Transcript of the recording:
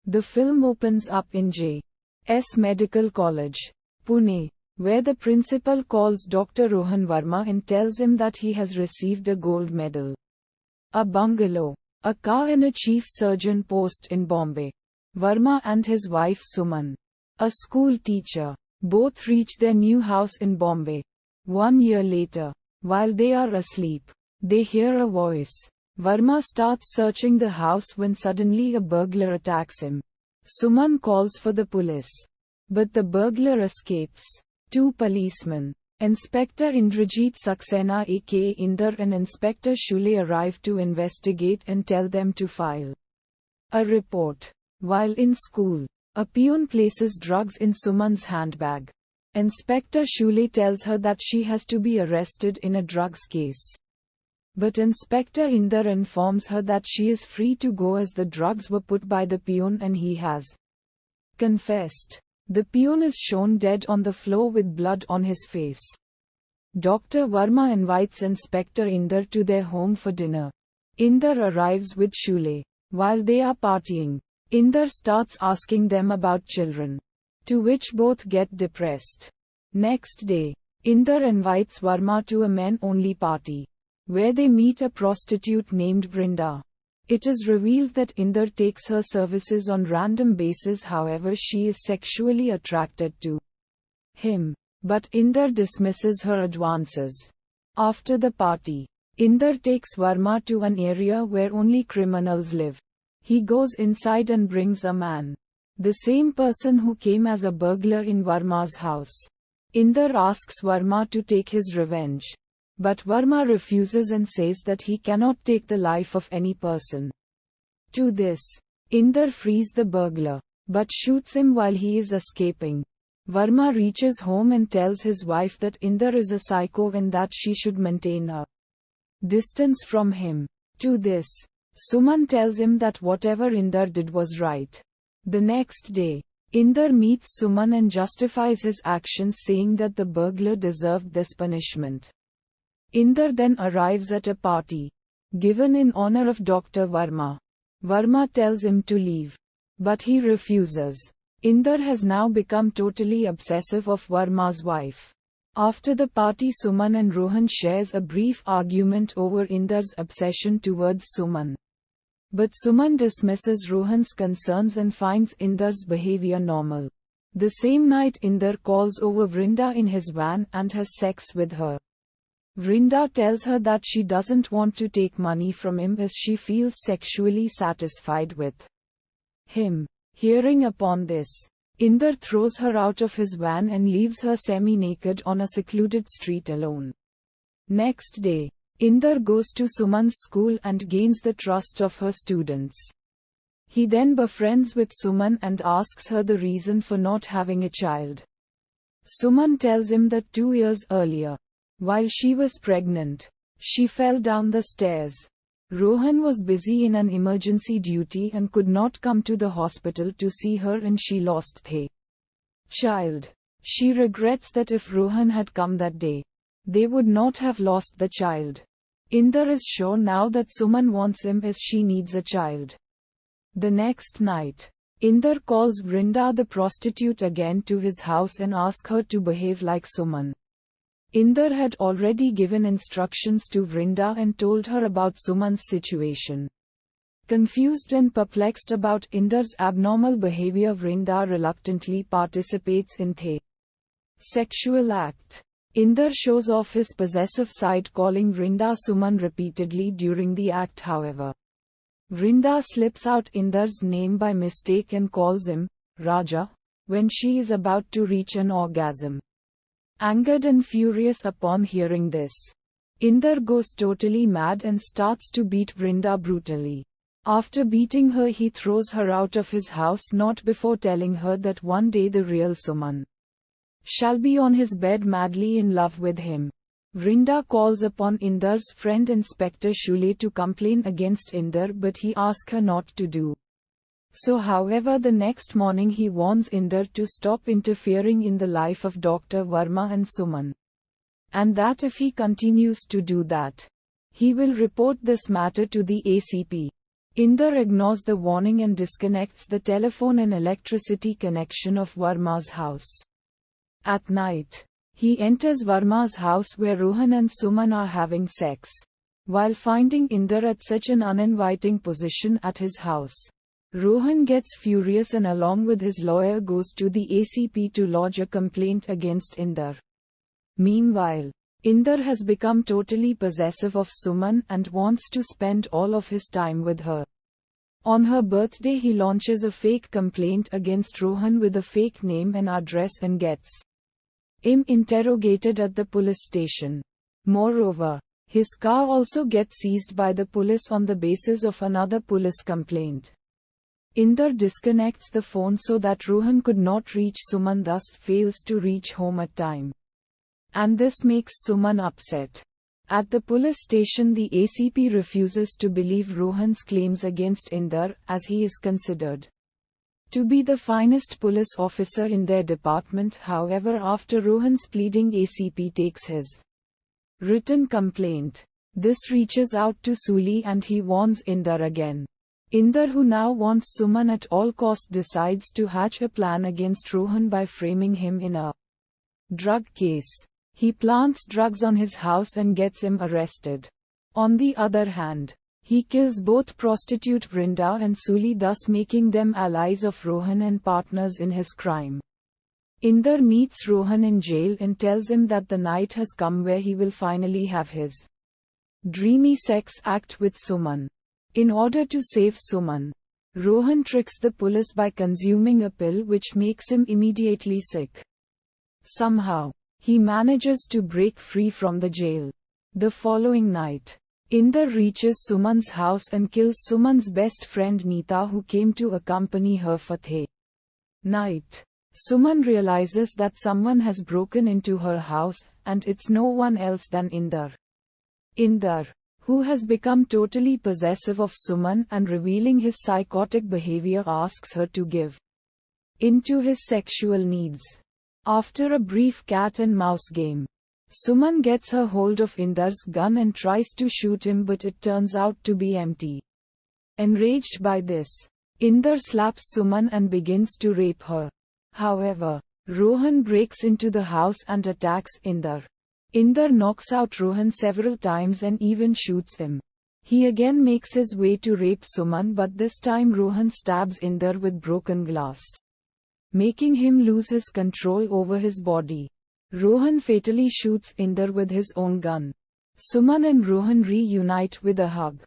The film opens up in J.S. Medical College, Pune, where the principal calls Dr. Rohan Verma and tells him that he has received a gold medal, a bungalow, a car and a chief surgeon post in Bombay. Verma and his wife Suman, a school teacher, both reach their new house in Bombay. 1 year later, while they are asleep, they hear a voice. Verma starts searching the house when suddenly a burglar attacks him. Suman calls for the police, but the burglar escapes. 2 policemen, Inspector Indrajit Saxena aka Inder and Inspector Shule arrive to investigate and tell them to file a report. While in school, a peon places drugs in Suman's handbag. Inspector Shule tells her that she has to be arrested in a drugs case. But Inspector Inder informs her that she is free to go as the drugs were put by the peon and he has confessed. The peon is shown dead on the floor with blood on his face. Dr. Verma invites Inspector Inder to their home for dinner. Inder arrives with Shule. While they are partying, Inder starts asking them about children, to which both get depressed. Next day, Inder invites Verma to a men-only party, where they meet a prostitute named Vrinda. It is revealed that Inder takes her services on random basis, however she is sexually attracted to him. But Inder dismisses her advances. After the party, Inder takes Verma to an area where only criminals live. He goes inside and brings a man, the same person who came as a burglar in Verma's house. Inder asks Verma to take his revenge. But Verma refuses and says that he cannot take the life of any person. To this, Inder frees the burglar, but shoots him while he is escaping. Verma reaches home and tells his wife that Inder is a psycho and that she should maintain a distance from him. To this, Suman tells him that whatever Inder did was right. The next day, Inder meets Suman and justifies his actions, saying that the burglar deserved this punishment. Inder then arrives at a party, given in honor of Dr. Verma. Verma tells him to leave, but he refuses. Inder has now become totally obsessive of Verma's wife. After the party, Suman and Rohan shares a brief argument over Inder's obsession towards Suman. But Suman dismisses Rohan's concerns and finds Inder's behavior normal. The same night, Inder calls over Vrinda in his van and has sex with her. Vrinda tells her that she doesn't want to take money from him as she feels sexually satisfied with him. Hearing upon this, Inder throws her out of his van and leaves her semi-naked on a secluded street alone. Next day, Inder goes to Suman's school and gains the trust of her students. He then befriends with Suman and asks her the reason for not having a child. Suman tells him that 2 years earlier, while she was pregnant, she fell down the stairs. Rohan was busy in an emergency duty and could not come to the hospital to see her and she lost the child. She regrets that if Rohan had come that day, they would not have lost the child. Inder is sure now that Suman wants him as she needs a child. The next night, Inder calls Vrinda the prostitute again to his house and asks her to behave like Suman. Inder had already given instructions to Vrinda and told her about Suman's situation. Confused and perplexed about Inder's abnormal behavior, Vrinda reluctantly participates in the sexual act. Inder shows off his possessive side, calling Vrinda Suman repeatedly during the act. However, Vrinda slips out Inder's name by mistake and calls him Raja when she is about to reach an orgasm. Angered and furious upon hearing this, Inder goes totally mad and starts to beat Vrinda brutally. After beating her, he throws her out of his house, not before telling her that one day the real Suman shall be on his bed madly in love with him. Vrinda calls upon Inder's friend Inspector Shule to complain against Inder, but he asks her not to do so. However, the next morning he warns Inder to stop interfering in the life of Dr. Verma and Suman, and that if he continues to do that, he will report this matter to the ACP. Inder ignores the warning and disconnects the telephone and electricity connection of Varma's house. At night, he enters Varma's house where Rohan and Suman are having sex. While finding Inder at such an uninviting position at his house, Rohan gets furious and along with his lawyer goes to the ACP to lodge a complaint against Inder. Meanwhile, Inder has become totally possessive of Suman and wants to spend all of his time with her. On her birthday he launches a fake complaint against Rohan with a fake name and address and gets him interrogated at the police station. Moreover, his car also gets seized by the police on the basis of another police complaint. Inder disconnects the phone so that Rohan could not reach Suman, thus fails to reach home at time. And this makes Suman upset. At the police station the ACP refuses to believe Rohan's claims against Inder, as he is considered to be the finest police officer in their department. However, after Rohan's pleading, ACP takes his written complaint. This reaches out to Suli and he warns Inder again. Inder, who now wants Suman at all costs, decides to hatch a plan against Rohan by framing him in a drug case. He plants drugs on his house and gets him arrested. On the other hand, he kills both prostitute Brinda and Suli, thus making them allies of Rohan and partners in his crime. Inder meets Rohan in jail and tells him that the night has come where he will finally have his dreamy sex act with Suman. In order to save Suman, Rohan tricks the police by consuming a pill which makes him immediately sick. Somehow, he manages to break free from the jail. The following night, Inder reaches Suman's house and kills Suman's best friend Neeta, who came to accompany her for the night. Suman realizes that someone has broken into her house, and it's no one else than Inder. Inder, who has become totally possessive of Suman and revealing his psychotic behavior, asks her to give in to his sexual needs. After a brief cat and mouse game, Suman gets her hold of Inder's gun and tries to shoot him, but it turns out to be empty. Enraged by this, Inder slaps Suman and begins to rape her. However, Rohan breaks into the house and attacks Inder. Inder knocks out Rohan several times and even shoots him. He again makes his way to rape Suman, but this time Rohan stabs Inder with broken glass, making him lose his control over his body. Rohan fatally shoots Inder with his own gun. Suman and Rohan reunite with a hug.